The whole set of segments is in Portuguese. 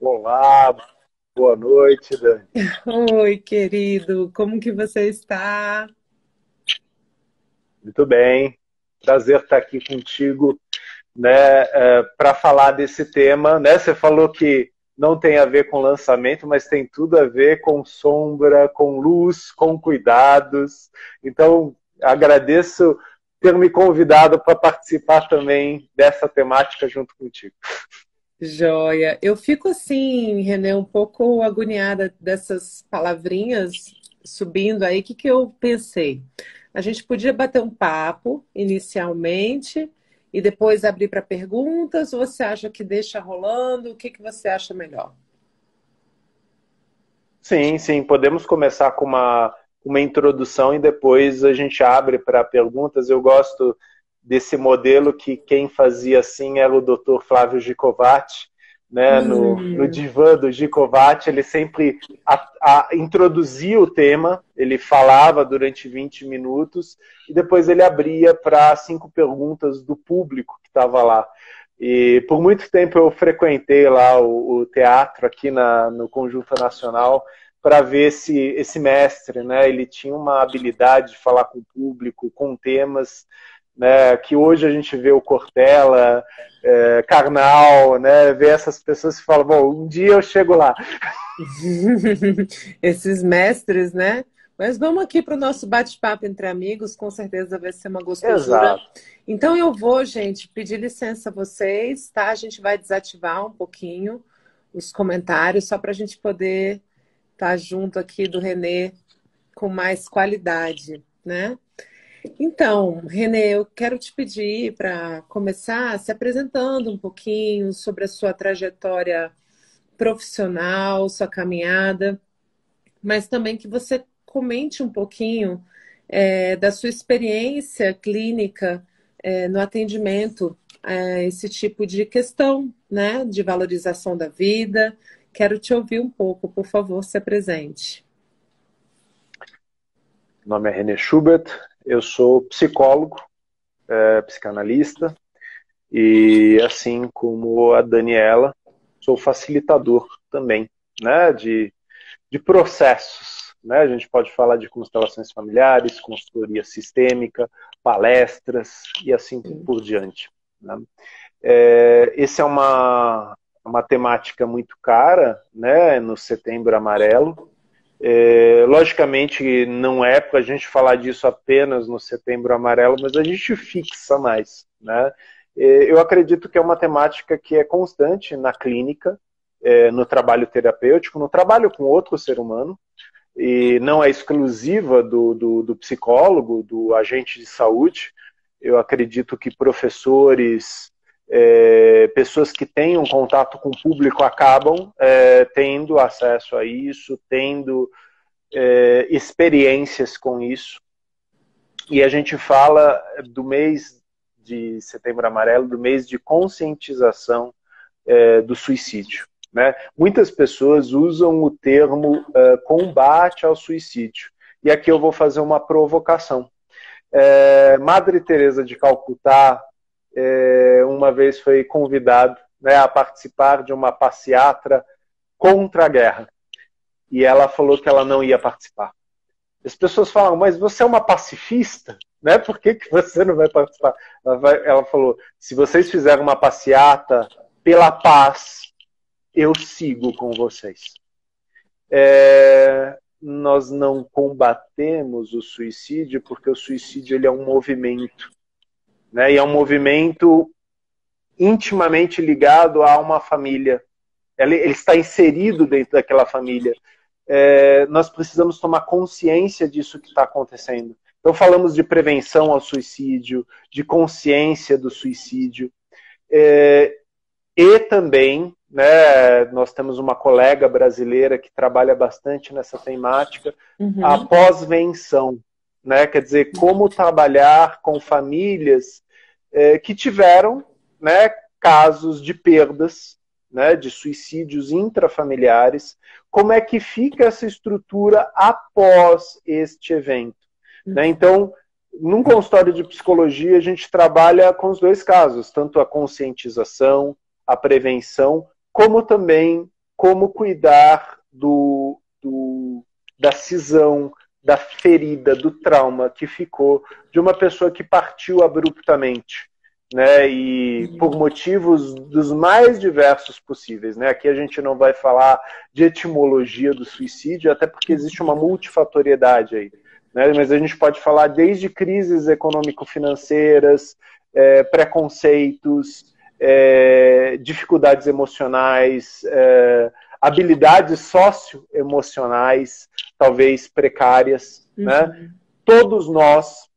Olá, boa noite, Dani. Oi, querido, como que você está? Muito bem. Prazer estar aqui contigo, né, para falar desse tema, né? Você falou que não tem a ver com lançamento, mas tem tudo a ver com sombra, com luz, com cuidados. Então, agradeço ter me convidado para participar também dessa temática junto contigo. Joia. Eu fico assim, Renê, um pouco agoniada dessas palavrinhas subindo aí. O que que eu pensei? A gente podia bater um papo inicialmente e depois abrir para perguntas, ou você acha que deixa rolando? O que que você acha melhor? Sim, sim, podemos começar com uma introdução e depois a gente abre para perguntas. Eu gosto desse modelo que quem fazia assim era o Dr. Flávio Gicovati, né? No Hum, divã do Gicovati, ele sempre introduzia o tema, ele falava durante 20 minutos e depois ele abria para 5 perguntas do público que estava lá. E por muito tempo eu frequentei lá o teatro aqui no Conjunto Nacional para ver esse mestre, né? Ele tinha uma habilidade de falar com o público, com temas, né? Que hoje a gente vê o Cortella, Karnal, né? Ver essas pessoas que falam, bom, um dia eu chego lá. Esses mestres, né? Mas vamos aqui para o nosso bate-papo entre amigos, com certeza vai ser uma gostosura. Exato. Então eu vou, gente, pedir licença a vocês, tá? A gente vai desativar um pouquinho os comentários, só para a gente poder estar junto aqui do Renê com mais qualidade, né? Então, Renê, eu quero te pedir para começar se apresentando um pouquinho sobre a sua trajetória profissional, sua caminhada, mas também que você comente um pouquinho da sua experiência clínica no atendimento a esse tipo de questão, né, de valorização da vida. Quero te ouvir um pouco, por favor, se apresente. Meu nome é René Schubert, eu sou psicólogo, psicanalista, e assim como a Daniela, sou facilitador também, né, de processos. Né? A gente pode falar de constelações familiares, consultoria sistêmica, palestras e assim por diante. Né? Essa é uma temática muito cara, né, no Setembro Amarelo. Logicamente, não é para a gente falar disso apenas no Setembro Amarelo, mas a gente fixa mais. Né? Eu acredito que é uma temática que é constante na clínica, no trabalho terapêutico, no trabalho com outro ser humano, e não é exclusiva do psicólogo, do agente de saúde. Eu acredito que professores, pessoas que têm um contato com o público acabam tendo acesso a isso, tendo experiências com isso. E a gente fala do mês de Setembro Amarelo, do mês de conscientização do suicídio. Né? Muitas pessoas usam o termo combate ao suicídio. E aqui eu vou fazer uma provocação. Madre Teresa de Calcutá uma vez foi convidada, né, a participar de uma passeata contra a guerra. E ela falou que ela não ia participar. As pessoas falam, mas você é uma pacifista? Né? Por que você não vai participar? Ela falou, se vocês fizerem uma passeata pela paz, eu sigo com vocês. Nós não combatemos o suicídio porque o suicídio ele é um movimento. Né? E é um movimento intimamente ligado a uma família. Ele está inserido dentro daquela família. Nós precisamos tomar consciência disso que está acontecendo. Então falamos de prevenção ao suicídio, de consciência do suicídio, e também, né, nós temos uma colega brasileira que trabalha bastante nessa temática, a Uhum. pós-venção, né, quer dizer, como trabalhar com famílias que tiveram, né, casos de perdas, né, de suicídios intrafamiliares, como é que fica essa estrutura após este evento. Né? Então, num consultório de psicologia, a gente trabalha com os dois casos, tanto a conscientização, a prevenção, como também como cuidar da cisão, da ferida, do trauma que ficou de uma pessoa que partiu abruptamente, né? E por motivos dos mais diversos possíveis, né? Aqui a gente não vai falar de etimologia do suicídio, até porque existe uma multifatoriedade aí, né? Mas a gente pode falar desde crises econômico-financeiras, preconceitos, dificuldades emocionais, habilidades socioemocionais, talvez precárias, né? Todos nós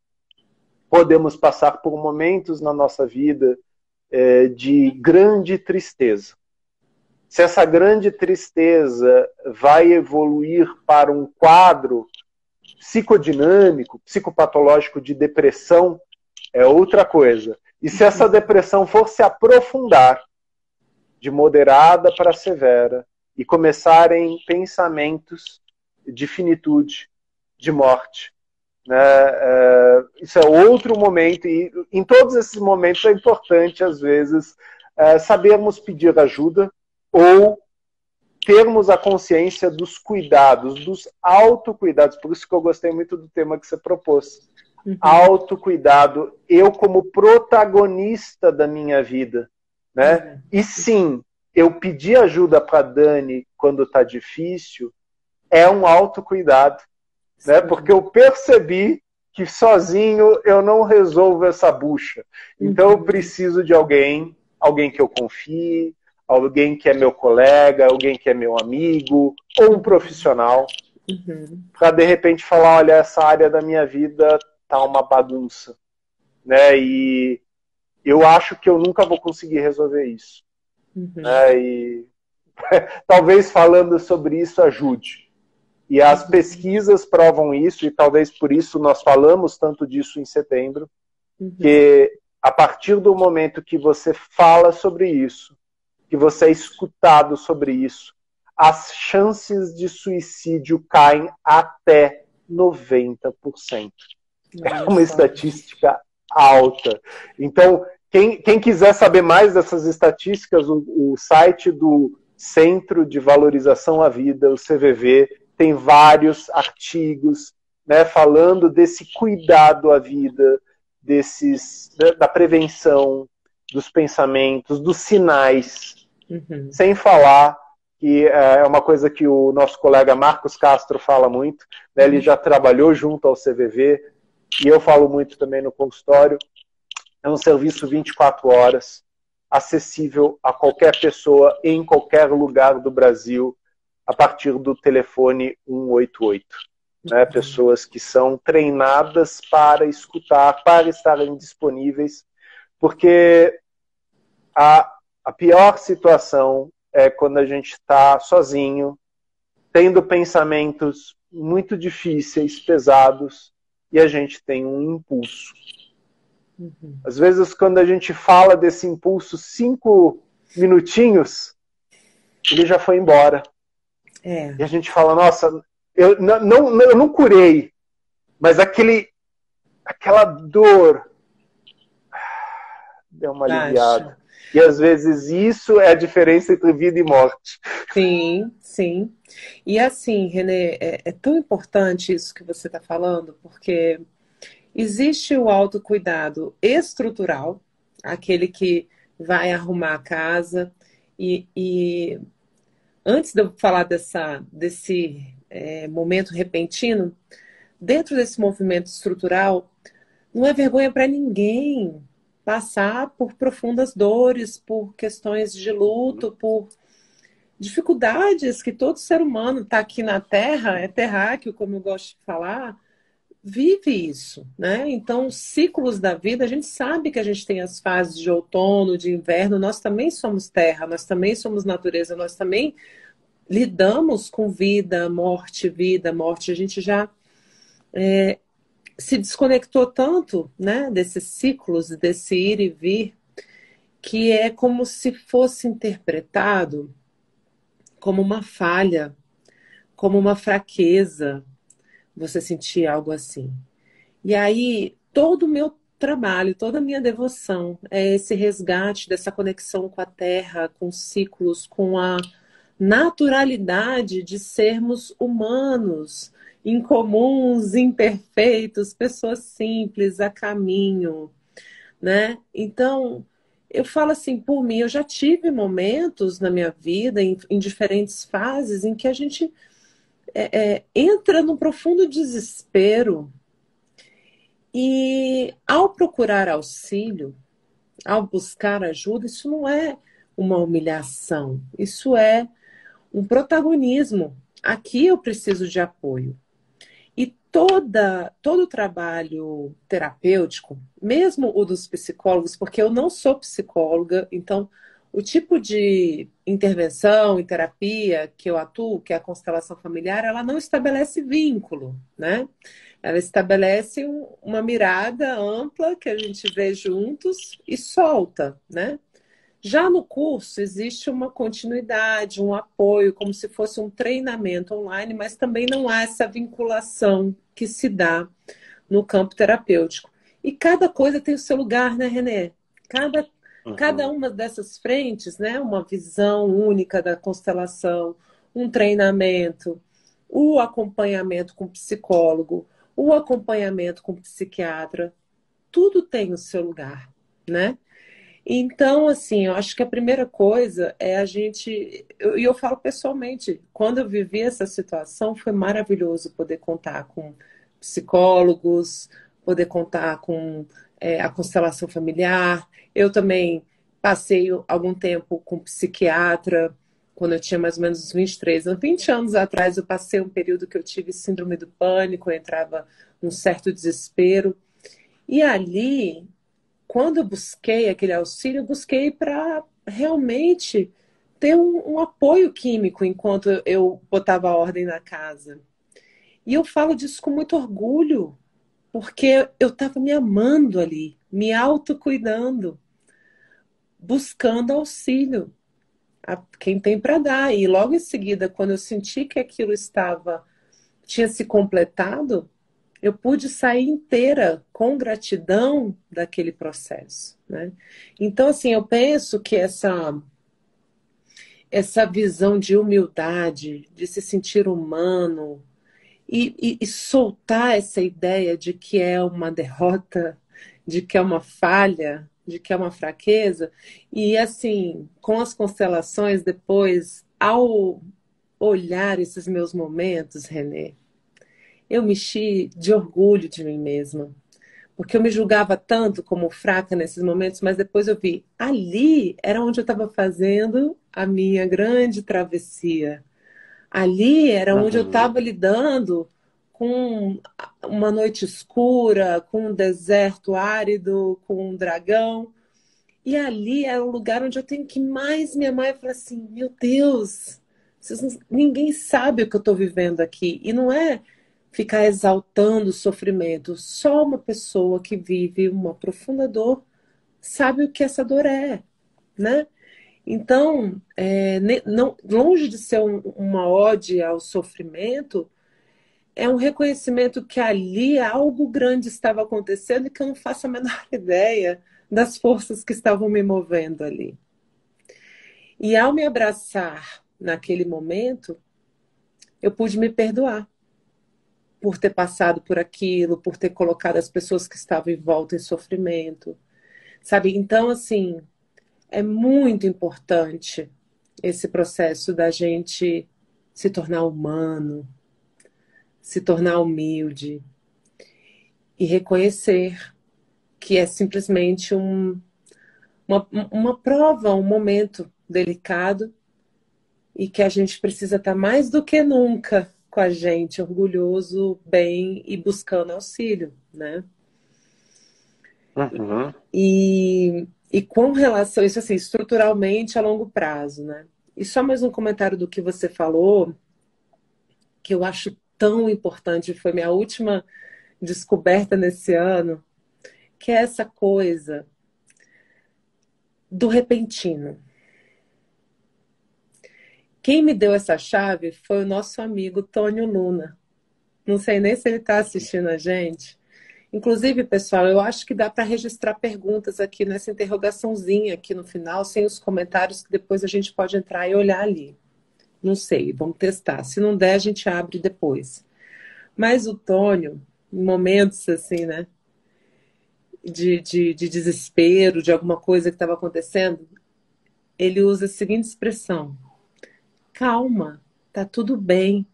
podemos passar por momentos na nossa vida de grande tristeza. Se essa grande tristeza vai evoluir para um quadro psicodinâmico, psicopatológico de depressão, é outra coisa. E se essa depressão for se aprofundar de moderada para severa e começarem pensamentos de finitude, de morte, né? Isso é outro momento, e em todos esses momentos é importante, às vezes, sabermos pedir ajuda ou termos a consciência dos cuidados, dos autocuidados. Por isso que eu gostei muito do tema que você propôs. Autocuidado, eu como protagonista da minha vida, né? E sim, eu pedir ajuda para Dani quando está difícil é um autocuidado, né? Porque eu percebi que sozinho eu não resolvo essa bucha. Então eu preciso de alguém que eu confie, alguém que é meu colega, alguém que é meu amigo, ou um profissional, para de repente falar, olha, essa área da minha vida tá uma bagunça, né? E eu acho que eu nunca vou conseguir resolver isso, né? E talvez falando sobre isso ajude. E as pesquisas provam isso, e talvez por isso nós falamos tanto disso em setembro, que a partir do momento que você fala sobre isso, que você é escutado sobre isso, as chances de suicídio caem até 90%. É uma estatística alta. Então, quem quiser saber mais dessas estatísticas, o site do Centro de Valorização à Vida, o CVV, tem vários artigos, né, falando desse cuidado à vida, da prevenção, dos pensamentos, dos sinais, sem falar que é uma coisa que o nosso colega Marcos Castro fala muito, né, ele já trabalhou junto ao CVV, e eu falo muito também no consultório, é um serviço 24 horas, acessível a qualquer pessoa, em qualquer lugar do Brasil, a partir do telefone 188. Né? Pessoas que são treinadas para escutar, para estarem disponíveis, porque a pior situação é quando a gente está sozinho, tendo pensamentos muito difíceis, pesados, e a gente tem um impulso. Às vezes, quando a gente fala desse impulso 5 minutinhos, ele já foi embora. E a gente fala, nossa, eu não curei, mas aquela dor deu uma aliviada. E às vezes isso é a diferença entre vida e morte. Sim, sim. E assim, Renê, é tão importante isso que você está falando, porque existe o autocuidado estrutural, aquele que vai arrumar a casa. E antes de eu falar desse momento repentino, dentro desse movimento estrutural, não é vergonha para ninguém passar por profundas dores, por questões de luto, por dificuldades que todo ser humano está aqui na Terra, é terráqueo, como eu gosto de falar, vive isso, né? Então, ciclos da vida, a gente sabe que a gente tem as fases de outono, de inverno, nós também somos terra, nós também somos natureza, nós também lidamos com vida, morte, a gente já se desconectou tanto, né, desses ciclos, desse ir e vir, que é como se fosse interpretado como uma falha, como uma fraqueza, você sentir algo assim. E aí, todo o meu trabalho, toda a minha devoção é esse resgate dessa conexão com a terra, com os ciclos, com a naturalidade de sermos humanos, incomuns, imperfeitos, pessoas simples, a caminho, né? Então, eu falo assim, por mim, eu já tive momentos na minha vida, em diferentes fases, em que a gente entra num profundo desespero e, ao procurar auxílio, ao buscar ajuda, isso não é uma humilhação, isso é um protagonismo. Aqui eu preciso de apoio. E todo o trabalho terapêutico, mesmo o dos psicólogos, porque eu não sou psicóloga, então o tipo de intervenção e terapia que eu atuo, que é a constelação familiar, ela não estabelece vínculo, né? Ela estabelece uma mirada ampla que a gente vê juntos e solta, né? Já no curso existe uma continuidade, um apoio, como se fosse um treinamento online, mas também não há essa vinculação que se dá no campo terapêutico. E cada coisa tem o seu lugar, né, Renê? Cada uma dessas frentes, né, uma visão única da constelação, um treinamento, o acompanhamento com psicólogo, o acompanhamento com psiquiatra, tudo tem o seu lugar, né? Então, assim, eu acho que a primeira coisa é a gente. E eu falo pessoalmente, quando eu vivi essa situação, foi maravilhoso poder contar com psicólogos, poder contar com a constelação familiar. Eu também passei algum tempo com psiquiatra, quando eu tinha mais ou menos uns 23 anos. 20 anos atrás, eu passei um período que eu tive síndrome do pânico, eu entrava num certo desespero. E ali quando eu busquei aquele auxílio, eu busquei para realmente ter um apoio químico enquanto eu botava a ordem na casa. E eu falo disso com muito orgulho, porque eu estava me amando ali, me autocuidando, buscando auxílio a quem tem para dar. E logo em seguida, quando eu senti que aquilo tinha se completado, eu pude sair inteira com gratidão daquele processo, né? Então, assim, eu penso que essa visão de humildade, de se sentir humano e soltar essa ideia de que é uma derrota, de que é uma falha, de que é uma fraqueza, e assim, com as constelações depois, ao olhar esses meus momentos, Renê, eu me enchi de orgulho de mim mesma. Porque eu me julgava tanto como fraca nesses momentos, mas depois eu vi, ali era onde eu estava fazendo a minha grande travessia. Ali era onde eu Uhum. estava lidando com uma noite escura, com um deserto árido, com um dragão. E ali era o lugar onde eu tenho que mais me amar e falar assim, meu Deus, ninguém sabe o que eu estou vivendo aqui. E não é ficar exaltando o sofrimento. Só uma pessoa que vive uma profunda dor sabe o que essa dor é, né? Então, não, longe de ser uma ode ao sofrimento, é um reconhecimento que ali algo grande estava acontecendo e que eu não faço a menor ideia das forças que estavam me movendo ali. E ao me abraçar naquele momento, eu pude me perdoar por ter passado por aquilo, por ter colocado as pessoas que estavam em volta em sofrimento, sabe? Então, assim, é muito importante esse processo da gente se tornar humano, se tornar humilde e reconhecer que é simplesmente uma prova, um momento delicado e que a gente precisa estar mais do que nunca com a gente, orgulhoso, bem e buscando auxílio, né? Uhum. E com relação a isso, assim, estruturalmente a longo prazo, né? E só mais um comentário do que você falou, que eu acho tão importante, foi minha última descoberta nesse ano, que é essa coisa do repentino. Quem me deu essa chave foi o nosso amigo Tônio Luna. Não sei nem se ele está assistindo a gente. Inclusive, pessoal, eu acho que dá para registrar perguntas aqui nessa interrogaçãozinha aqui no final, sem os comentários, que depois a gente pode entrar e olhar ali. Não sei, vamos testar. Se não der, a gente abre depois. Mas o Tônio, em momentos assim, né, de desespero, de alguma coisa que estava acontecendo, ele usa a seguinte expressão: calma, tá tudo bem,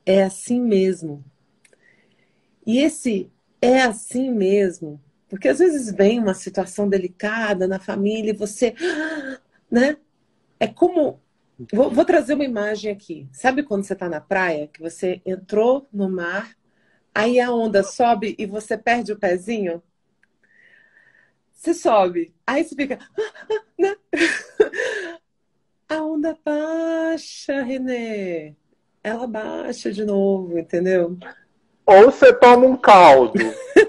é assim mesmo. E esse é assim mesmo, porque às vezes vem uma situação delicada na família e você, né? É como. Vou trazer uma imagem aqui. Sabe quando você está na praia, que você entrou no mar, aí a onda sobe e você perde o pezinho? Você sobe, aí você fica, né? A onda baixa, Renê. Ela baixa de novo, entendeu? Ou você toma um caldo,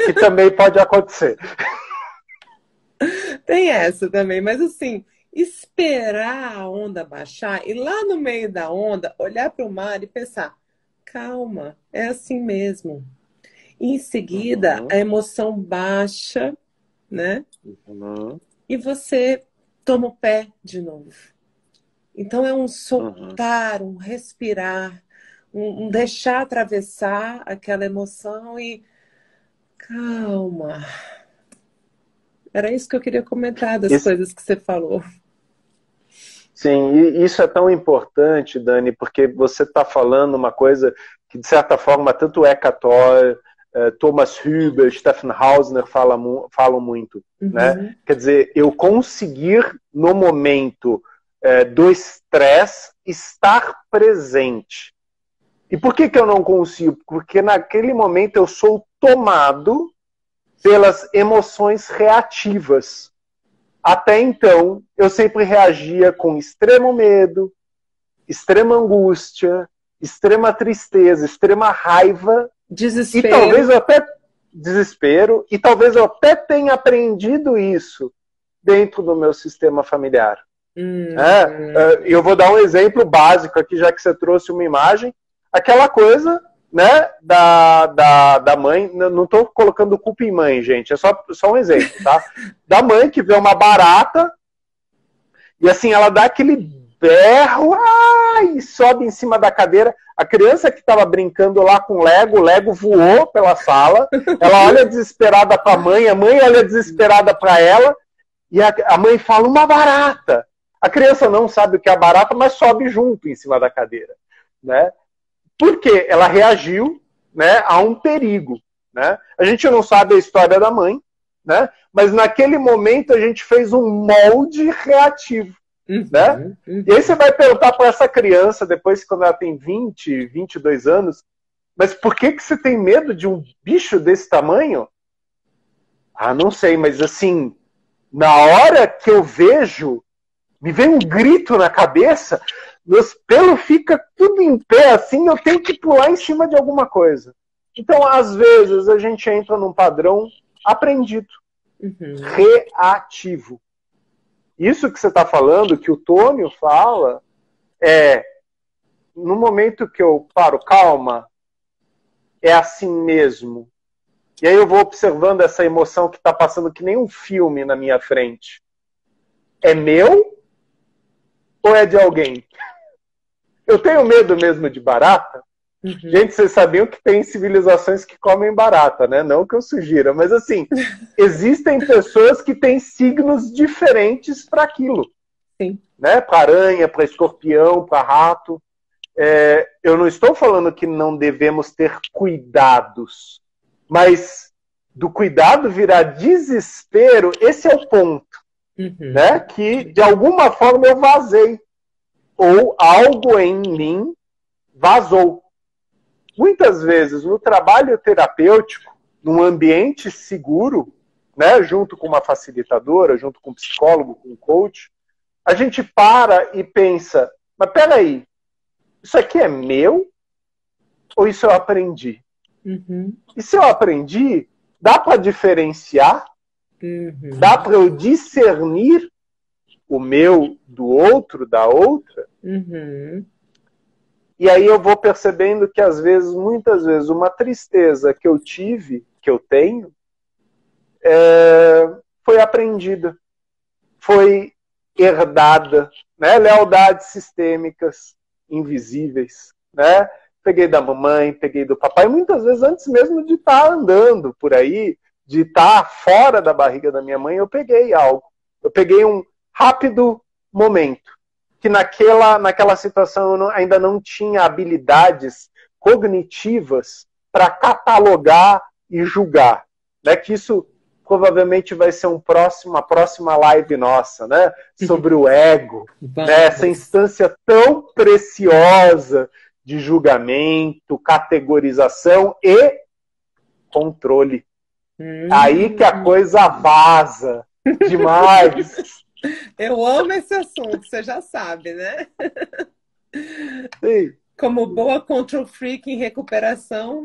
que também pode acontecer. Tem essa também, mas assim, esperar a onda baixar e lá no meio da onda olhar para o mar e pensar, calma, é assim mesmo. E em seguida a emoção baixa, né? E você toma o pé de novo. Então é um soltar, um respirar, um deixar atravessar aquela emoção e calma. Era isso que eu queria comentar das coisas que você falou. Sim, e isso é tão importante, Dani, porque você está falando uma coisa que, de certa forma, tanto Eckhart Tolle, Thomas Hübner, Stephen Hausner falam muito. Né? Quer dizer, eu conseguir, no momento do estresse, estar presente. E por que eu não consigo? Porque naquele momento eu sou tomado pelas emoções reativas. Até então, eu sempre reagia com extremo medo, extrema angústia, extrema tristeza, extrema raiva. Desespero. E talvez eu até desespero, e talvez eu até tenha aprendido isso dentro do meu sistema familiar. Eu vou dar um exemplo básico aqui, já que você trouxe uma imagem. Aquela coisa, né, da mãe, não estou colocando culpa em mãe, gente, é só um exemplo, tá? Da mãe que vê uma barata e assim, ela dá aquele berro e sobe em cima da cadeira. A criança que estava brincando lá com o Lego voou pela sala, ela olha desesperada para a mãe olha desesperada para ela, e a mãe fala, uma barata. A criança não sabe o que é a barata, mas sobe junto em cima da cadeira, né? Porque ela reagiu, né, a um perigo. Né? A gente não sabe a história da mãe, né? Mas naquele momento a gente fez um molde reativo. Né? E aí você vai perguntar para essa criança, depois quando ela tem 20, 22 anos, mas por que você tem medo de um bicho desse tamanho? Ah, não sei, mas assim, na hora que eu vejo, me vem um grito na cabeça, meus pelos ficam tudo em pé, assim, eu tenho que pular em cima de alguma coisa. Então, às vezes, a gente entra num padrão aprendido, reativo. Isso que você está falando, que o Tônio fala, no momento que eu paro, calma, é assim mesmo. E aí eu vou observando essa emoção que está passando que nem um filme na minha frente. É meu ou é de alguém? Eu tenho medo mesmo de barata. Gente, vocês sabiam que tem civilizações que comem barata, né? Não que eu sugira, mas assim, existem pessoas que têm signos diferentes para aquilo. Sim. Né? Para aranha, para escorpião, para rato. Eu não estou falando que não devemos ter cuidados, mas do cuidado virar desespero, esse é o ponto. Né? Que de alguma forma eu vazei. Ou algo em mim vazou. Muitas vezes, no trabalho terapêutico, num ambiente seguro, né, junto com uma facilitadora, junto com um psicólogo, com um coach, a gente para e pensa, mas peraí, isso aqui é meu ou isso eu aprendi? E se eu aprendi, dá para diferenciar? Dá para eu discernir o meu do outro, da outra? E aí eu vou percebendo que às vezes, muitas vezes, uma tristeza que eu tive, que eu tenho, foi aprendida, foi herdada, né? Lealdades sistêmicas, invisíveis, né? Peguei da mamãe, peguei do papai, muitas vezes antes mesmo de estar andando por aí, de estar fora da barriga da minha mãe, eu peguei algo. Eu peguei um rápido momento, que naquela situação eu ainda não tinha habilidades cognitivas para catalogar e julgar. Né? Que isso provavelmente vai ser uma próxima live nossa, né? Sobre o ego, né? Essa instância tão preciosa de julgamento, categorização e controle. Aí que a coisa vaza demais. Eu amo esse assunto, você já sabe, né? Sim. Como boa control freak em recuperação.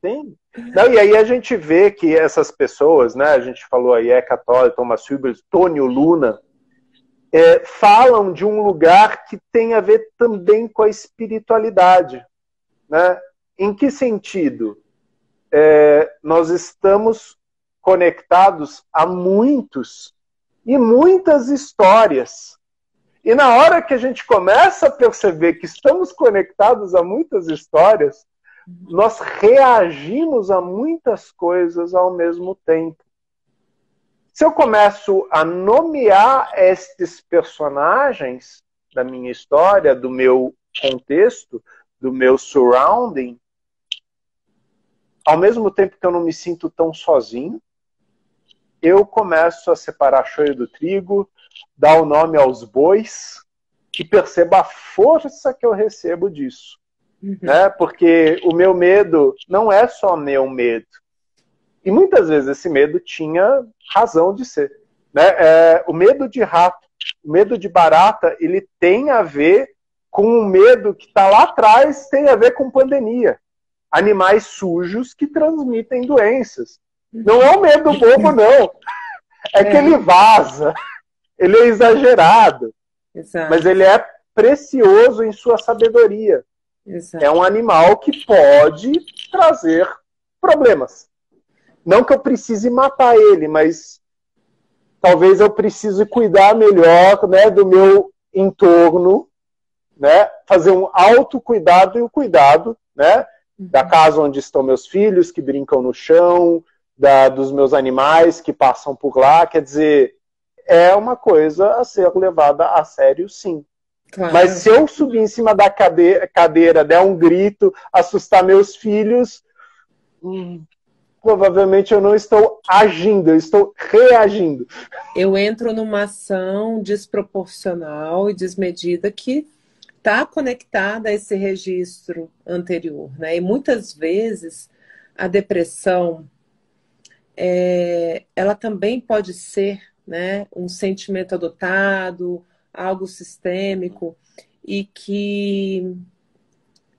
Sim. Não, e aí a gente vê que essas pessoas, né? A gente falou aí, Eckhart Tolle, Thomas Sowell, Tônio Luna, falam de um lugar que tem a ver também com a espiritualidade. Né? Em que sentido? Nós estamos conectados a muitos e muitas histórias. E na hora que a gente começa a perceber que estamos conectados a muitas histórias, nós reagimos a muitas coisas ao mesmo tempo. Se eu começo a nomear estes personagens da minha história, do meu contexto, do meu surrounding, ao mesmo tempo que eu não me sinto tão sozinho, eu começo a separar joio do trigo, dar o nome aos bois e percebo a força que eu recebo disso. Né? Porque o meu medo não é só meu medo. E muitas vezes esse medo tinha razão de ser. Né? O medo de rato, o medo de barata, ele tem a ver com um medo que está lá atrás, tem a ver com pandemia. Animais sujos que transmitem doenças. Não é um medo bobo, não. É que ele vaza. Ele é exagerado. Exato. Mas ele é precioso em sua sabedoria. Exato. É um animal que pode trazer problemas. Não que eu precise matar ele, mas talvez eu precise cuidar melhor, né, do meu entorno, né, fazer um autocuidado e o cuidado, né, da casa onde estão meus filhos, que brincam no chão, dos meus animais que passam por lá. Quer dizer, é uma coisa a ser levada a sério, sim. Claro. Mas se eu subir em cima da cadeira, der um grito, assustar meus filhos, provavelmente eu não estou agindo, eu estou reagindo. Eu entro numa ação desproporcional e desmedida que está conectada a esse registro anterior, né? E muitas vezes a depressão, ela também pode ser, né, um sentimento adotado, algo sistêmico e que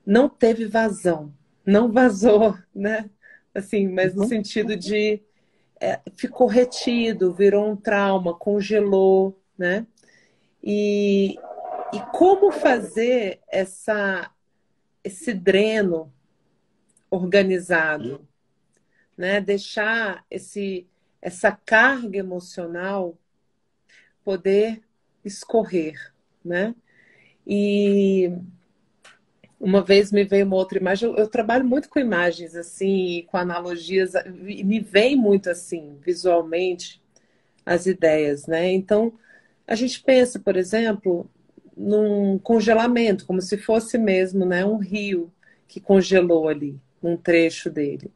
não teve vazão, não vazou, né? Assim, mas no sentido de ficou retido, virou um trauma, congelou, né? E como fazer esse dreno organizado, né? Deixar essa carga emocional poder escorrer, né? E uma vez me veio uma outra imagem, eu trabalho muito com imagens assim, com analogias, e me vem muito assim, visualmente, as ideias, né? Então, a gente pensa, por exemplo, num congelamento, como se fosse mesmo, né, um rio que congelou ali, num trecho dele.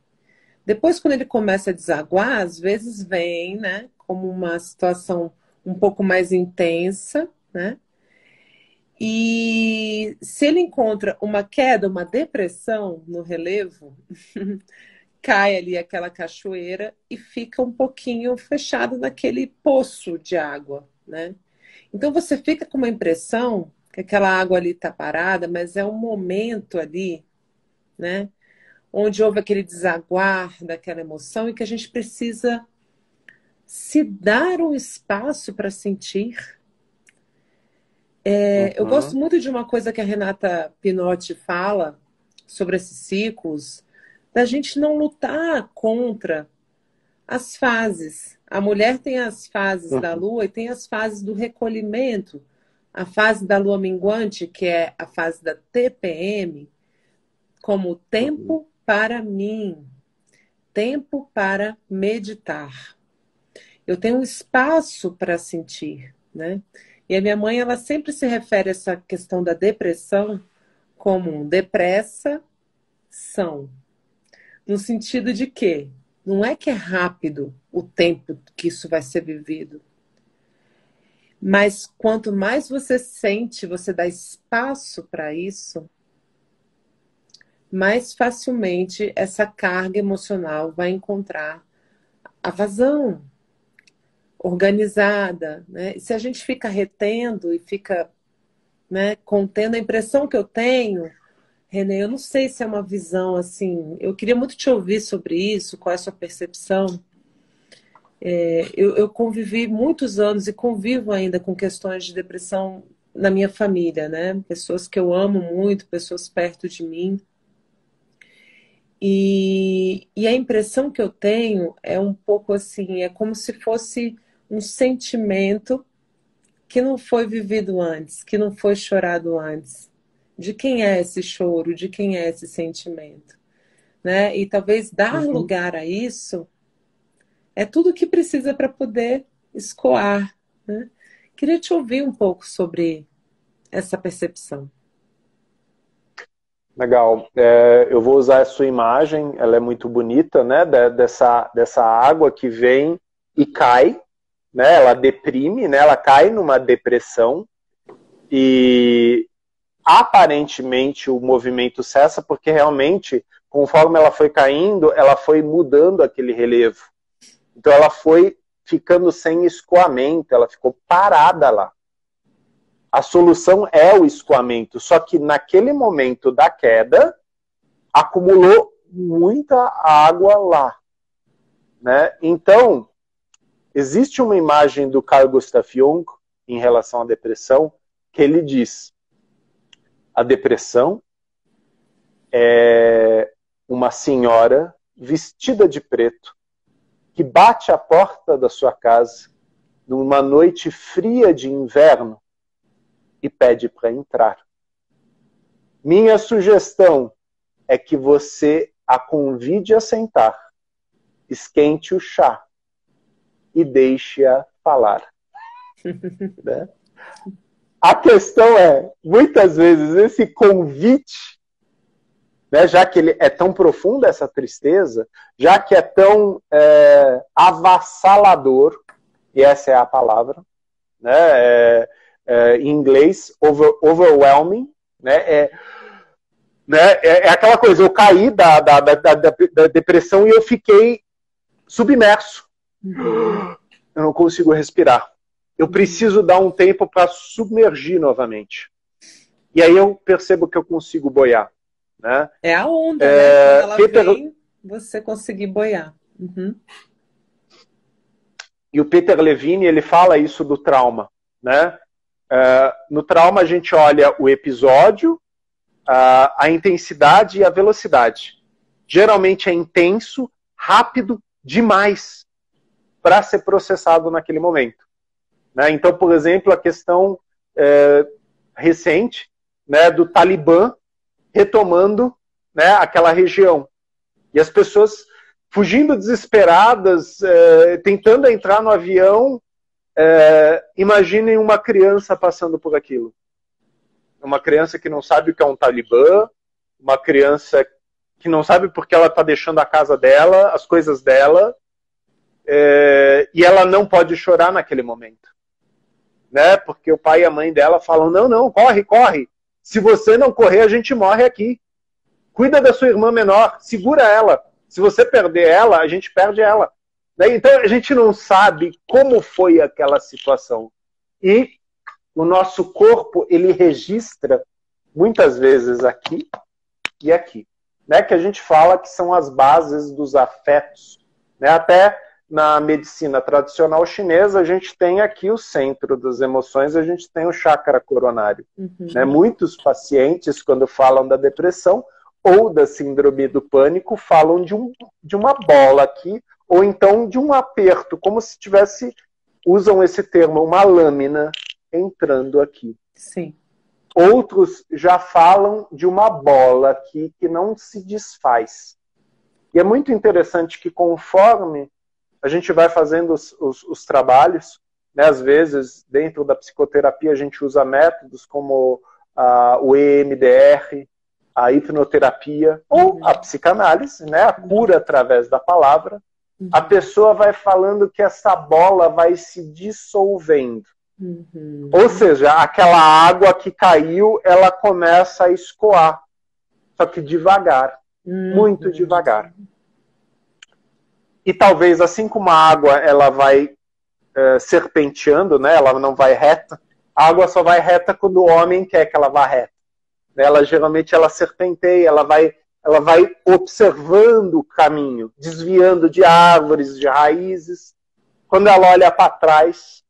Depois, quando ele começa a desaguar, às vezes vem, né, como uma situação um pouco mais intensa, né? E se ele encontra uma queda, uma depressão no relevo, cai ali aquela cachoeira e fica um pouquinho fechado naquele poço de água, né? Então você fica com uma impressão que aquela água ali está parada, mas é um momento ali, né? Onde houve aquele desaguar daquela emoção e que a gente precisa se dar um espaço para sentir. Eu gosto muito de uma coisa que a Renata Pinotti fala sobre esses ciclos, da gente não lutar contra as fases. A mulher tem as fases da lua e tem as fases do recolhimento, a fase da lua minguante, que é a fase da TPM, como tempo para mim, tempo para meditar. Eu tenho um espaço para sentir, né? E a minha mãe, ela sempre se refere a essa questão da depressão como depressa são. No sentido de que não é que é rápido o tempo que isso vai ser vivido, mas quanto mais você sente, você dá espaço para isso, mais facilmente essa carga emocional vai encontrar a vazão organizada, né? E se a gente fica retendo e fica, né, contendo, a impressão que eu tenho, Renê, eu não sei se é uma visão assim, eu queria muito te ouvir sobre isso, qual é a sua percepção. Eu convivi muitos anos e convivo ainda com questões de depressão na minha família, né? Pessoas que eu amo muito, pessoas perto de mim. E a impressão que eu tenho é um pouco assim, é como se fosse um sentimento que não foi vivido antes, que não foi chorado antes. De quem é esse choro? De quem é esse sentimento? Né? E talvez dar lugar a isso é tudo que precisa para poder escoar. Né? Queria te ouvir um pouco sobre essa percepção. Legal. Eu vou usar a sua imagem, ela é muito bonita, né? Dessa água que vem e cai, né? Ela deprime, né? Ela cai numa depressão e aparentemente o movimento cessa porque realmente, conforme ela foi caindo, ela foi mudando aquele relevo. Então ela foi ficando sem escoamento, ela ficou parada lá. A solução é o escoamento, só que naquele momento da queda, acumulou muita água lá. Né? Então, existe uma imagem do Carl Gustav Jung em relação à depressão, que ele diz: a depressão é uma senhora vestida de preto que bate à porta da sua casa numa noite fria de inverno e pede para entrar. Minha sugestão é que você a convide a sentar, esquente o chá e deixe-a falar. Né? A questão é, muitas vezes, esse convite, né, já que ele é tão profundo, essa tristeza, já que é tão avassalador, e essa é a palavra, né, em inglês, overwhelming, né, é aquela coisa, eu caí da depressão e eu fiquei submerso. Eu não consigo respirar. Eu preciso dar um tempo para submergir novamente. E aí eu percebo que eu consigo boiar. Né? É a onda, né? Quando ela vem, você conseguir boiar. E o Peter Levine, ele fala isso do trauma. Né? No trauma a gente olha o episódio, a intensidade e a velocidade. Geralmente é intenso, rápido demais para ser processado naquele momento. Né? Então, por exemplo, a questão recente, né, do Talibã retomando, né, aquela região. E as pessoas fugindo desesperadas, tentando entrar no avião. Imaginem uma criança passando por aquilo. Uma criança que não sabe o que é um Talibã, uma criança que não sabe porque ela está deixando a casa dela, as coisas dela, e ela não pode chorar naquele momento. Né? Porque o pai e a mãe dela falam, não, corre, corre. Se você não correr, a gente morre aqui. Cuida da sua irmã menor, segura ela. Se você perder ela, a gente perde ela. Né? Então a gente não sabe como foi aquela situação. E o nosso corpo, ele registra muitas vezes aqui e aqui. Né? Que a gente fala que são as bases dos afetos. Né? Até na medicina tradicional chinesa, a gente tem aqui o centro das emoções, a gente tem o chakra coronário. Né? Muitos pacientes, quando falam da depressão ou da síndrome do pânico, falam de uma bola aqui, ou então de um aperto, como se tivesse, usam esse termo, uma lâmina entrando aqui. Sim. Outros já falam de uma bola aqui que não se desfaz. E é muito interessante que conforme a gente vai fazendo os trabalhos, né, às vezes dentro da psicoterapia a gente usa métodos como o EMDR, a hipnoterapia ou a psicanálise, né, a cura através da palavra. A pessoa vai falando que essa bola vai se dissolvendo. Ou seja, aquela água que caiu, ela começa a escoar. Só que devagar, muito devagar. E talvez, assim como a água ela vai serpenteando, né, ela não vai reta, a água só vai reta quando o homem quer que ela vá reta. Geralmente ela serpenteia, ela vai observando o caminho, desviando de árvores, de raízes. Quando ela olha para trás,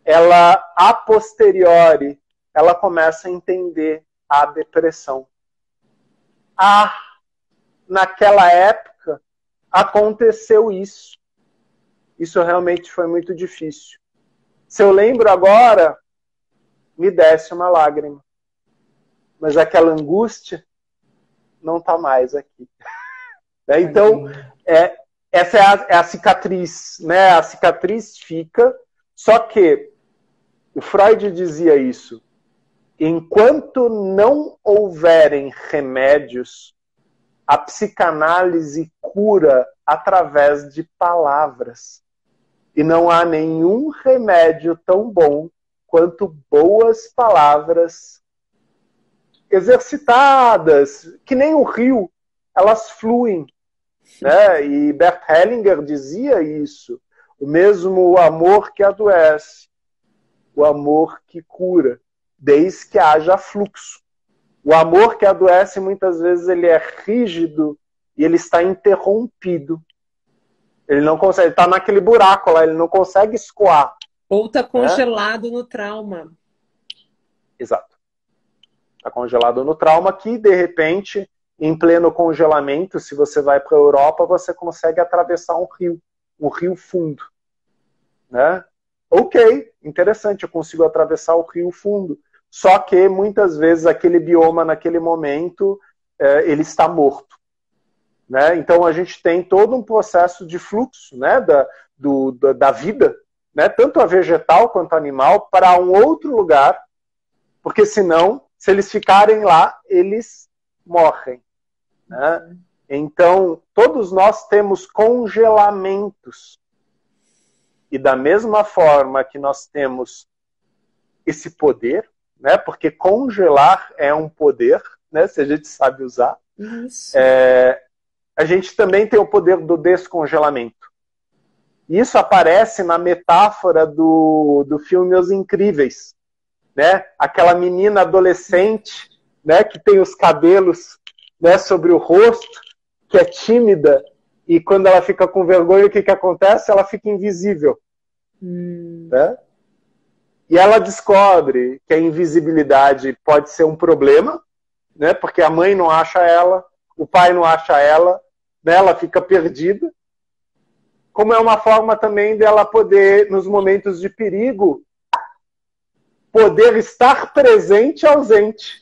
ela, a posteriori, ela começa a entender a depressão. Naquela época, aconteceu isso. Isso realmente foi muito difícil. Se eu lembro agora, me desce uma lágrima. Mas aquela angústia não está mais aqui. Então, essa é a cicatriz. Né? A cicatriz fica, só que o Freud dizia isso. Enquanto não houverem remédios, a psicanálise cura através de palavras. E não há nenhum remédio tão bom quanto boas palavras exercitadas, que nem o rio, elas fluem. Né? E Bert Hellinger dizia isso. O mesmo amor que adoece, o amor que cura, desde que haja fluxo. O amor que adoece, muitas vezes, ele é rígido e ele está interrompido. Ele não consegue, está naquele buraco lá, ele não consegue escoar. Ou está congelado no trauma. Exato. Está congelado no trauma que, de repente, em pleno congelamento, se você vai para a Europa, você consegue atravessar um rio fundo. Né? Ok, interessante, eu consigo atravessar o rio fundo. Só que, muitas vezes, aquele bioma, naquele momento, ele está morto. Né? Então, a gente tem todo um processo de fluxo, né, da vida, né, tanto a vegetal quanto a animal, para um outro lugar, porque senão, se eles ficarem lá, eles morrem. Né? Então, todos nós temos congelamentos. E da mesma forma que nós temos esse poder, né, porque congelar é um poder, né, se a gente sabe usar, a gente também tem o poder do descongelamento. Isso aparece na metáfora do filme Os Incríveis. Né? Aquela menina adolescente, né, que tem os cabelos, né, sobre o rosto, que é tímida, e quando ela fica com vergonha, o que acontece? Ela fica invisível. Né? E ela descobre que a invisibilidade pode ser um problema, né, porque a mãe não acha ela, o pai não acha ela, né, ela fica perdida. Como é uma forma também dela poder, nos momentos de perigo, poder estar presente e ausente.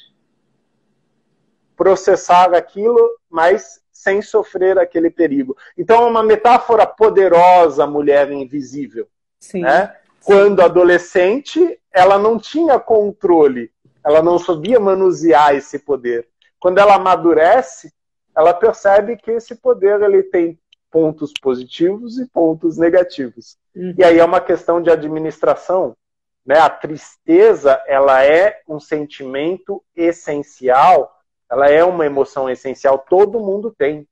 Processar aquilo, mas sem sofrer aquele perigo. Então é uma metáfora poderosa, a mulher invisível. Sim. Né? Quando adolescente, ela não tinha controle, ela não sabia manusear esse poder. Quando ela amadurece, ela percebe que esse poder ele tem pontos positivos e pontos negativos. E aí é uma questão de administração. Né? A tristeza, ela é um sentimento essencial, ela é uma emoção essencial, todo mundo tem.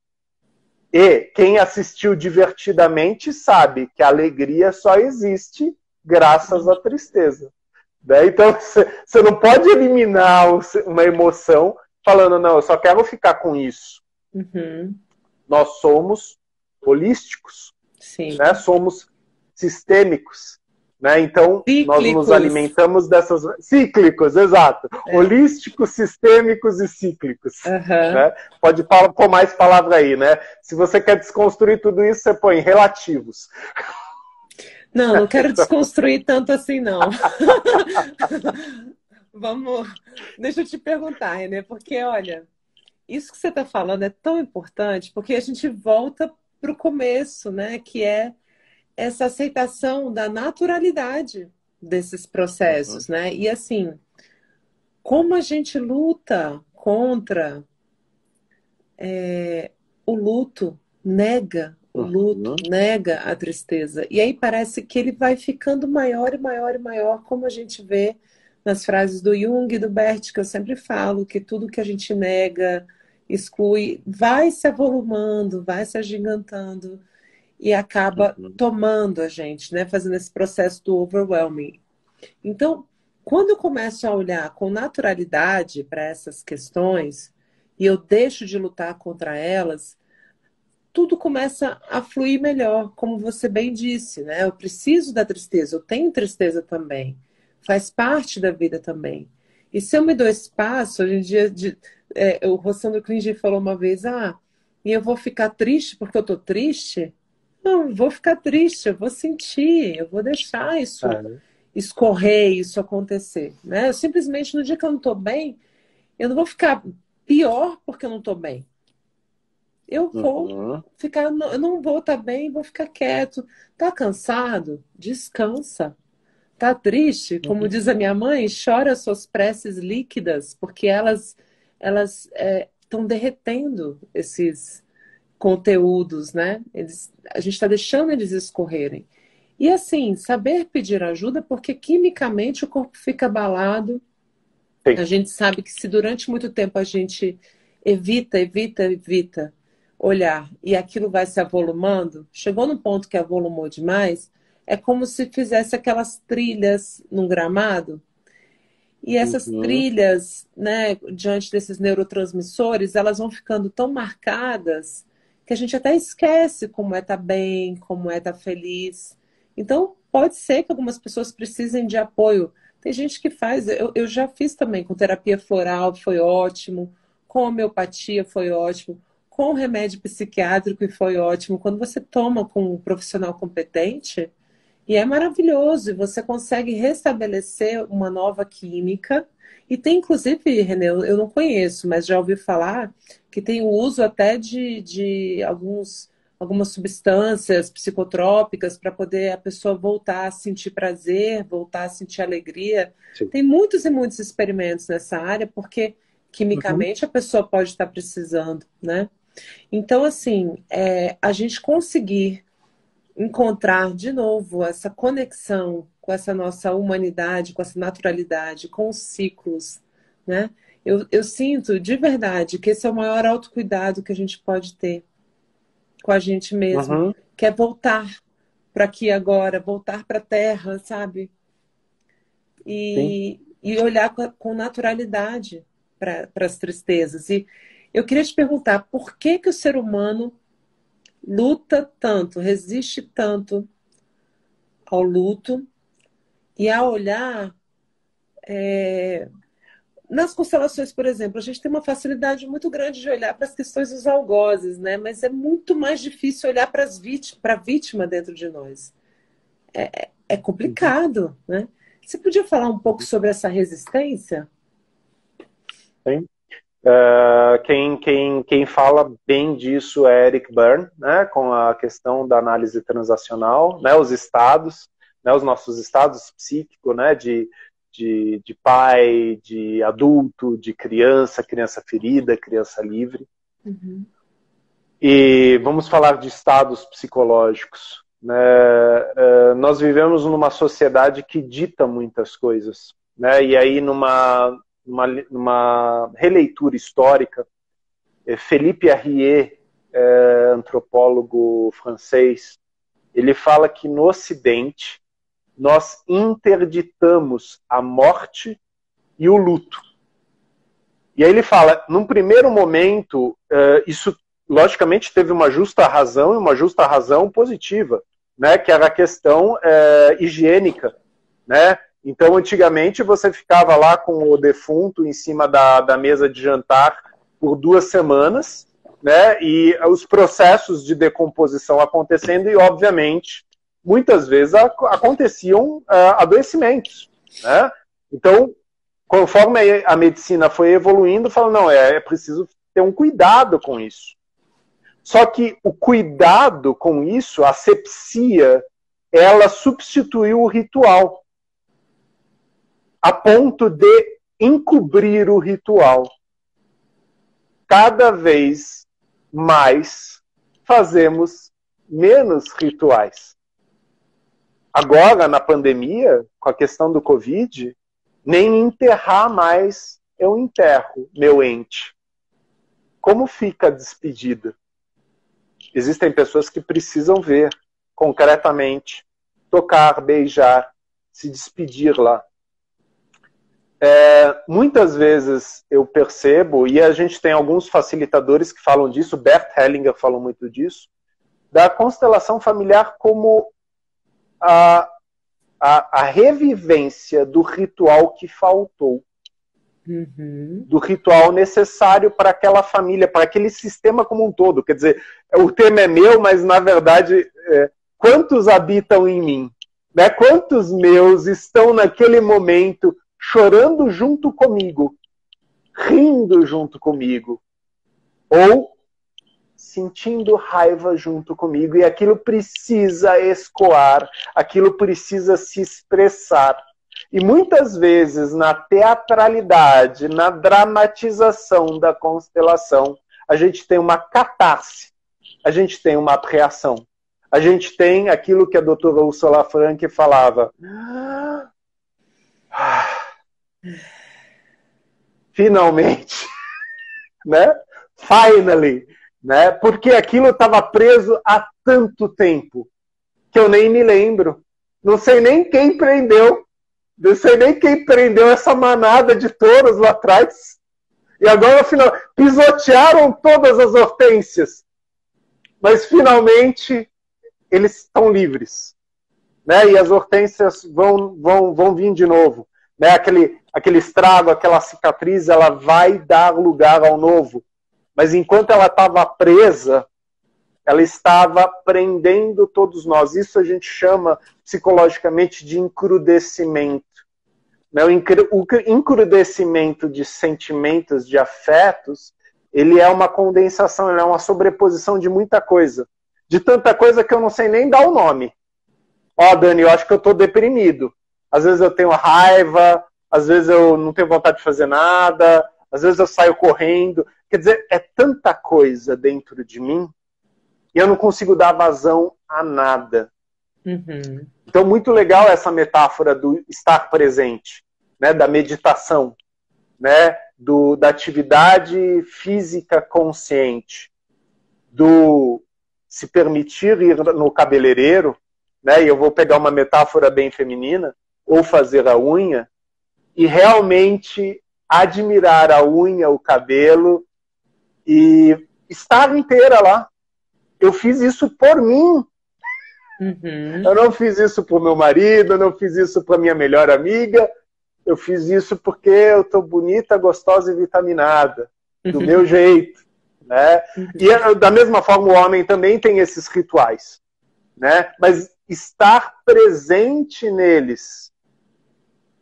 E quem assistiu Divertidamente sabe que a alegria só existe graças à tristeza. Né? Então, você não pode eliminar uma emoção falando, não, eu só quero ficar com isso. Nós somos holísticos, né? Somos sistêmicos. Né? Então, cíclicos. Nós nos alimentamos dessas... Cíclicos, exato. Holísticos, sistêmicos e cíclicos. Né? Pode pôr mais palavra aí, né? Se você quer desconstruir tudo isso, você põe relativos. Não, não quero desconstruir tanto assim, não. Vamos, deixa eu te perguntar, Renê, porque olha, isso que você está falando é tão importante, porque a gente volta para o começo, né? Que é essa aceitação da naturalidade desses Uhum, processos, né? E assim, como a gente luta contra o luto, nega o luto, uhum, nega a tristeza. E aí parece que ele vai ficando maior e maior e maior, como a gente vê nas frases do Jung e do Bert, que eu sempre falo, que tudo que a gente nega, exclui, vai se avolumando, vai se agigantando e acaba uhum, tomando a gente, né? Fazendo esse processo do overwhelming. Então, quando eu começo a olhar com naturalidade para essas questões e eu deixo de lutar contra elas, tudo começa a fluir melhor, como você bem disse, né? Eu preciso da tristeza, eu tenho tristeza também, faz parte da vida também. E se eu me dou espaço, hoje em dia, o Rossandro Klinger falou uma vez, e eu vou ficar triste porque eu tô triste? Não, eu vou ficar triste, eu vou sentir, eu vou deixar isso é, escorrer, isso acontecer, né? Eu simplesmente, no dia que eu não tô bem, eu não vou ficar pior porque eu não tô bem. Eu vou uhum, ficar, eu não vou estar bem, vou ficar quieto. Tá cansado? Descansa. Tá triste? Como uhum. diz a minha mãe, chora suas preces líquidas, porque elas estão derretendo esses conteúdos, né? A gente está deixando eles escorrerem. E assim, saber pedir ajuda, porque quimicamente o corpo fica abalado. Sim. A gente sabe que se durante muito tempo a gente evita olhar e aquilo vai se avolumando, chegou no ponto que avolumou demais, é como se fizesse aquelas trilhas num gramado. E essas Uhum, trilhas, né, diante desses neurotransmissores, elas vão ficando tão marcadas que a gente até esquece como é estar bem, como é estar feliz. Então, pode ser que algumas pessoas precisem de apoio. Tem gente que faz, eu já fiz também com terapia floral, foi ótimo, com homeopatia foi ótimo, com remédio psiquiátrico e foi ótimo. Quando você toma com um profissional competente, e é maravilhoso, e você consegue restabelecer uma nova química. E tem, inclusive, Renê, eu não conheço, mas já ouvi falar que tem o uso até de algumas substâncias psicotrópicas para poder a pessoa voltar a sentir prazer, voltar a sentir alegria. sim. Tem muitos e muitos experimentos nessa área, porque Uhum, quimicamente a pessoa pode estar precisando, né? Então, assim, a gente conseguir encontrar de novo essa conexão com essa nossa humanidade, com essa naturalidade, com os ciclos, né? Eu sinto de verdade que esse é o maior autocuidado que a gente pode ter com a gente mesmo, uhum, que é voltar para aqui e agora, voltar para a terra, sabe? sim. E olhar com naturalidade para as tristezas. E eu queria te perguntar, por que que o ser humano luta tanto, resiste tanto ao luto e a olhar nas constelações, por exemplo, a gente tem uma facilidade muito grande de olhar para as questões dos algozes, né? Mas é muito mais difícil olhar para a vítima dentro de nós. É Uhum, complicado, né? Você podia falar um pouco uhum, sobre essa resistência? sim. Quem fala bem disso é Eric Berne, né, com a questão da análise transacional, né, os estados, né, os nossos estados psíquicos, né, de pai, de adulto, de criança, criança ferida, criança livre. Uhum, E vamos falar de estados psicológicos. Né? Nós vivemos numa sociedade que dita muitas coisas. Né? E aí, numa releitura histórica, Felipe Arrier, antropólogo francês, ele fala que no Ocidente nós interditamos a morte e o luto. E aí ele fala, num primeiro momento, isso logicamente teve uma justa razão e uma justa razão positiva, né, que era a questão higiênica, né? Então, antigamente, você ficava lá com o defunto em cima da mesa de jantar por 2 semanas, né? E os processos de decomposição acontecendo e, obviamente, muitas vezes aconteciam adoecimentos, né? Então, conforme a medicina foi evoluindo, falou, não, é preciso ter um cuidado com isso. Só que o cuidado com isso, a asepsia, ela substituiu o ritual, a ponto de encobrir o ritual. Cada vez mais fazemos menos rituais. Agora, na pandemia, com a questão do Covid, nem enterrar mais eu enterro meu ente. Como fica a despedida? Existem pessoas que precisam ver concretamente, tocar, beijar, se despedir lá. Muitas vezes eu percebo, e a gente tem alguns facilitadores que falam disso, Bert Hellinger falou muito disso, da constelação familiar como a revivência do ritual que faltou. Uhum. Do ritual necessário para aquela família, para aquele sistema como um todo. Quer dizer, o tema é meu, mas na verdade, quantos habitam em mim? Né? Quantos meus estão naquele momento chorando junto comigo, rindo junto comigo, ou sentindo raiva junto comigo, e aquilo precisa escoar, aquilo precisa se expressar. E muitas vezes, na teatralidade, na dramatização da constelação, a gente tem uma catarse, a gente tem uma reação, a gente tem aquilo que a doutora Ursula Frank falava. Finalmente, né? Finally, né? Porque aquilo estava preso há tanto tempo que eu nem me lembro. Não sei nem quem prendeu. Não sei nem quem prendeu essa manada de touros lá atrás. E agora, afinal, pisotearam todas as hortênsias. Mas, finalmente, eles estão livres. Né? E as hortênsias vão vir de novo. Né? Aquele estrago, aquela cicatriz, ela vai dar lugar ao novo. Mas enquanto ela estava presa, ela estava prendendo todos nós. Isso a gente chama psicologicamente de encrudecimento. O encrudecimento de sentimentos, de afetos, ele é uma condensação, ele é uma sobreposição de muita coisa. De tanta coisa que eu não sei nem dar o nome. Dani, eu acho que eu estou deprimido. Às vezes eu tenho raiva, às vezes eu não tenho vontade de fazer nada, às vezes eu saio correndo. Quer dizer, é tanta coisa dentro de mim e eu não consigo dar vazão a nada. Uhum. Então, muito legal essa metáfora do estar presente, né, da meditação, né, da atividade física consciente, do se permitir ir no cabeleireiro, né, e eu vou pegar uma metáfora bem feminina, ou fazer a unha, e realmente admirar a unha, o cabelo, e estar inteira lá. Eu fiz isso por mim. Uhum. Eu não fiz isso por meu marido, eu não fiz isso para minha melhor amiga, eu fiz isso porque eu tô bonita, gostosa e vitaminada, do meu jeito. Né? E da mesma forma o homem também tem esses rituais. Né? Mas estar presente neles.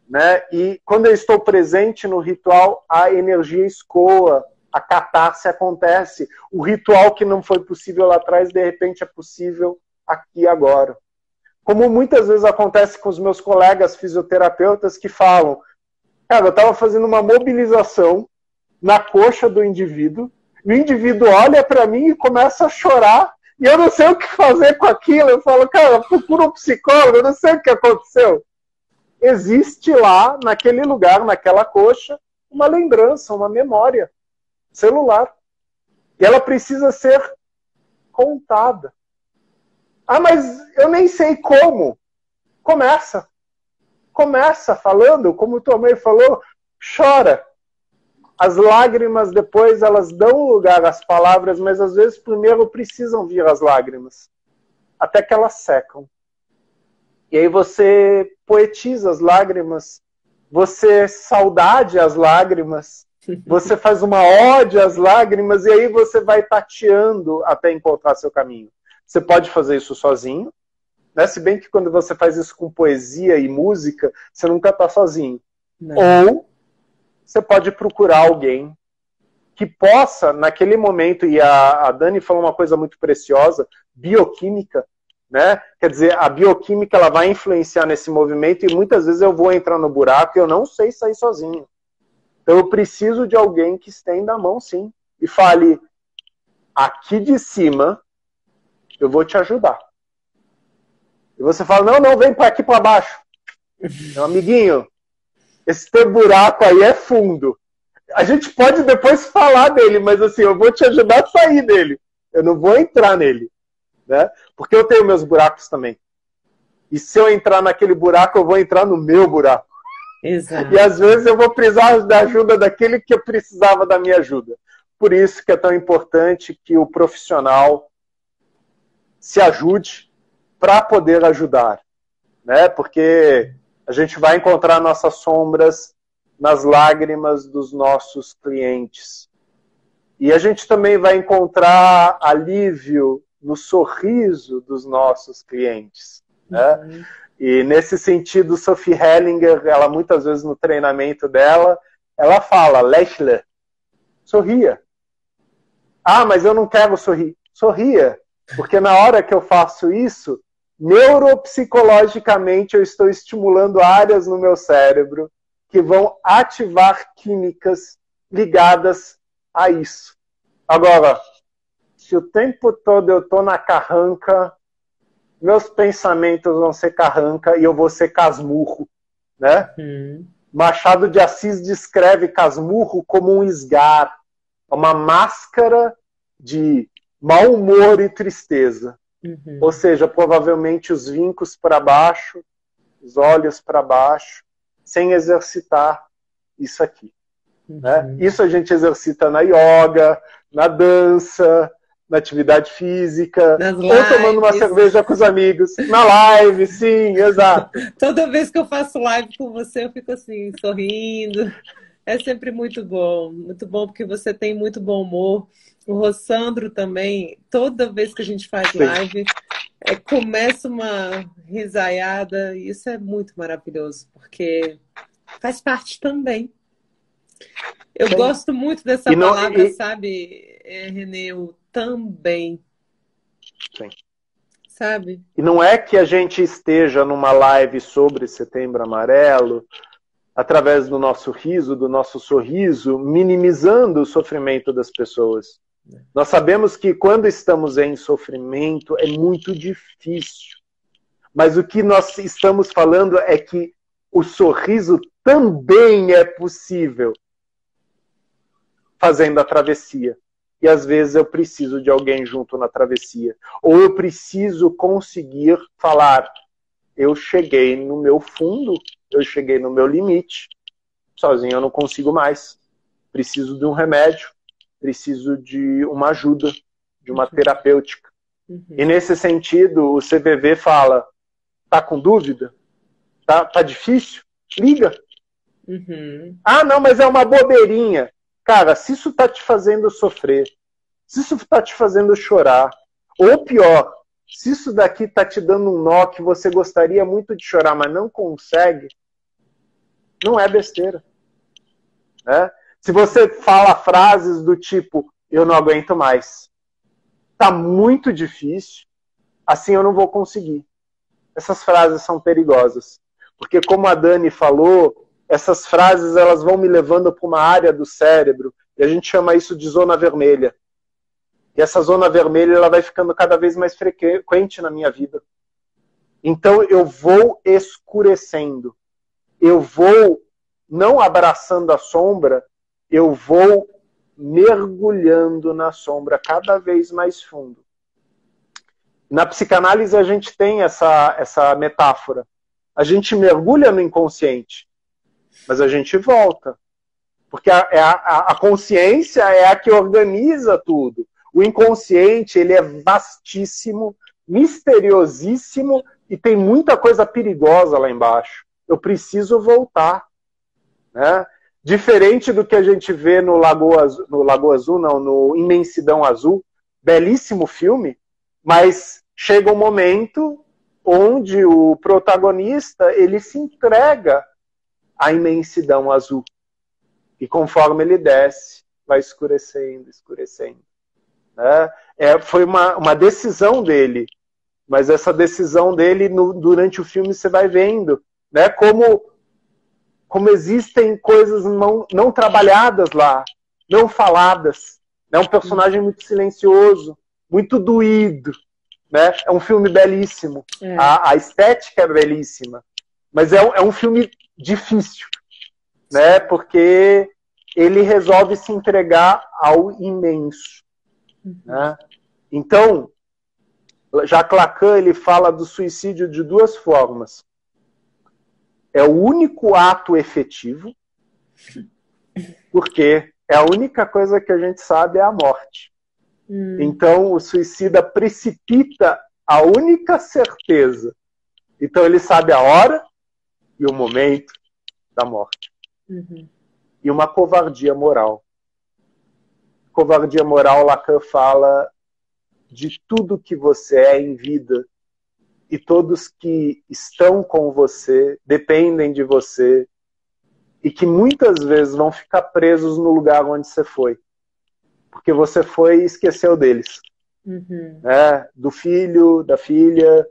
Né? E quando eu estou presente no ritual, a energia escoa, a catarse acontece. O ritual que não foi possível lá atrás, de repente é possível aqui agora. Como muitas vezes acontece com os meus colegas fisioterapeutas que falam, cara, eu estava fazendo uma mobilização na coxa do indivíduo, e o indivíduo olha para mim e começa a chorar, e eu não sei o que fazer com aquilo. Eu falo, cara, procura um psicólogo, eu não sei o que aconteceu. Existe lá, naquele lugar, naquela coxa, uma lembrança, uma memória celular. E ela precisa ser contada. Mas eu nem sei como. Começa. Começa falando, como tua mãe falou, chora. As lágrimas depois, elas dão lugar às palavras, mas às vezes primeiro precisam vir as lágrimas. Até que elas secam. E aí você poetiza as lágrimas, você saudade as lágrimas, você faz uma ode às lágrimas, e aí você vai tateando até encontrar seu caminho. Você pode fazer isso sozinho, Né? Se bem que quando você faz isso com poesia e música, você nunca está sozinho. Não. Ou você pode procurar alguém que possa, naquele momento, e a Dani falou uma coisa muito preciosa, bioquímica, né? Quer dizer, a bioquímica ela vai influenciar nesse movimento e muitas vezes eu vou entrar no buraco e eu não sei sair sozinho. Então eu preciso de alguém que estenda a mão, sim, e fale, aqui de cima eu vou te ajudar. E você fala, não, vem para aqui para baixo. Meu amiguinho, esse teu buraco aí é fundo. A gente pode depois falar dele, mas assim, eu vou te ajudar a sair dele. Eu não vou entrar nele. Né? Porque eu tenho meus buracos também. E se eu entrar naquele buraco, eu vou entrar no meu buraco. Exato. E às vezes eu vou precisar da ajuda daquele que eu precisava da minha ajuda. Por isso que é tão importante que o profissional se ajude para poder ajudar. Né? Porque a gente vai encontrar nossas sombras nas lágrimas dos nossos clientes. E a gente também vai encontrar alívio no sorriso dos nossos clientes. Né? Uhum. E nesse sentido, Sophie Hellinger, ela muitas vezes no treinamento dela, ela fala, lächle, sorria. Ah, mas eu não quero sorrir. Sorria, porque na hora que eu faço isso, neuropsicologicamente eu estou estimulando áreas no meu cérebro que vão ativar químicas ligadas a isso. Agora, se o tempo todo eu estou na carranca, meus pensamentos vão ser carranca e eu vou ser casmurro, né? Machado de Assis descreve casmurro como um esgar, uma máscara de mau humor e tristeza. Ou seja, provavelmente os vincos para baixo, os olhos para baixo, sem exercitar isso aqui. Né? Isso a gente exercita na yoga, na dança, na atividade física, ou tomando uma cerveja com os amigos, na live, sim, exato. Toda vez que eu faço live com você, eu fico assim, sorrindo. É sempre muito bom porque você tem muito bom humor. O Rossandro também, toda vez que a gente faz live, começa uma risaiada, e isso é muito maravilhoso, porque faz parte também. Eu gosto muito dessa palavra, sabe, Renê, o também. Sim. Sabe? E não é que a gente esteja numa live sobre Setembro Amarelo, através do nosso riso, do nosso sorriso, minimizando o sofrimento das pessoas. Nós sabemos que quando estamos em sofrimento é muito difícil. Mas o que nós estamos falando é que o sorriso também é possível fazendo a travessia. E às vezes eu preciso de alguém junto na travessia. Ou eu preciso conseguir falar, eu cheguei no meu fundo, eu cheguei no meu limite, sozinho eu não consigo mais. Preciso de um remédio, preciso de uma ajuda, de uma terapêutica. E nesse sentido, o CVV fala, tá com dúvida? Tá difícil? Liga. Ah, não, mas é uma bobeirinha. Cara, se isso tá te fazendo sofrer, se isso tá te fazendo chorar, ou pior, se isso daqui tá te dando um nó que você gostaria muito de chorar, mas não consegue, não é besteira. Né? Se você fala frases do tipo, eu não aguento mais, tá muito difícil, assim eu não vou conseguir. Essas frases são perigosas. Porque como a Dani falou, essas frases elas vão me levando para uma área do cérebro, e a gente chama isso de zona vermelha. E essa zona vermelha ela vai ficando cada vez mais frequente na minha vida. Então eu vou escurecendo. Eu vou não abraçando a sombra, eu vou mergulhando na sombra cada vez mais fundo. Na psicanálise a gente tem essa metáfora. A gente mergulha no inconsciente, mas a gente volta. Porque a consciência é a que organiza tudo. O inconsciente ele é vastíssimo, misteriosíssimo e tem muita coisa perigosa lá embaixo. Eu preciso voltar. Né? Diferente do que a gente vê no Lagoa Azul, não, no Imensidão Azul, belíssimo filme, mas chega um momento onde o protagonista ele se entrega à imensidão azul. E conforme ele desce, vai escurecendo, escurecendo. Né? Foi uma decisão dele, mas essa decisão dele, durante o filme, você vai vendo, né, como existem coisas não trabalhadas lá, não faladas. É um personagem muito silencioso, muito doído. Né? É um filme belíssimo. A estética é belíssima. Mas é um filme difícil. Né? Porque ele resolve se entregar ao imenso. Né? Então, Jacques Lacan ele fala do suicídio de duas formas. É o único ato efetivo, porque é a única coisa que a gente sabe é a morte. Então, o suicida precipita a única certeza. Então, ele sabe a hora e o momento da morte. E uma covardia moral. Covardia moral, Lacan fala de tudo que você é em vida e todos que estão com você, dependem de você e que muitas vezes vão ficar presos no lugar onde você foi. Porque você foi e esqueceu deles. Né? Do filho, da filha,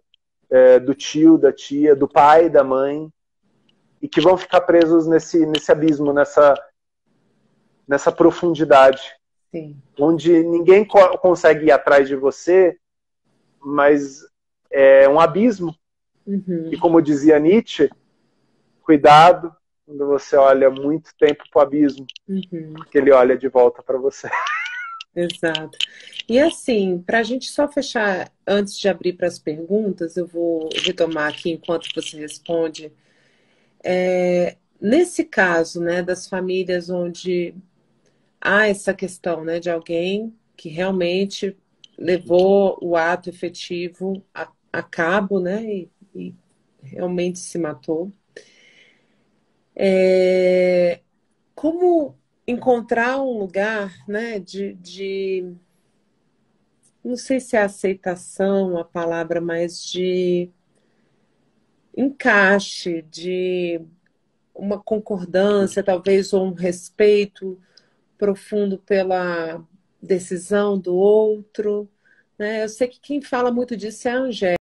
do tio, da tia, do pai, da mãe, e que vão ficar presos nesse abismo, nessa profundidade. Sim. Onde ninguém consegue ir atrás de você, mas é um abismo. E como dizia Nietzsche, cuidado quando você olha muito tempo para o abismo, porque ele olha de volta para você. Exato. E assim, para a gente só fechar, antes de abrir para as perguntas, eu vou retomar aqui enquanto você responde. Nesse caso, né, das famílias onde há essa questão, né, de alguém que realmente levou o ato efetivo a cabo, né, e realmente se matou. Como encontrar um lugar, né, de não sei se é aceitação a palavra, mas de encaixe, de uma concordância, talvez, ou um respeito profundo pela decisão do outro. Né? Eu sei que quem fala muito disso é a Angélica.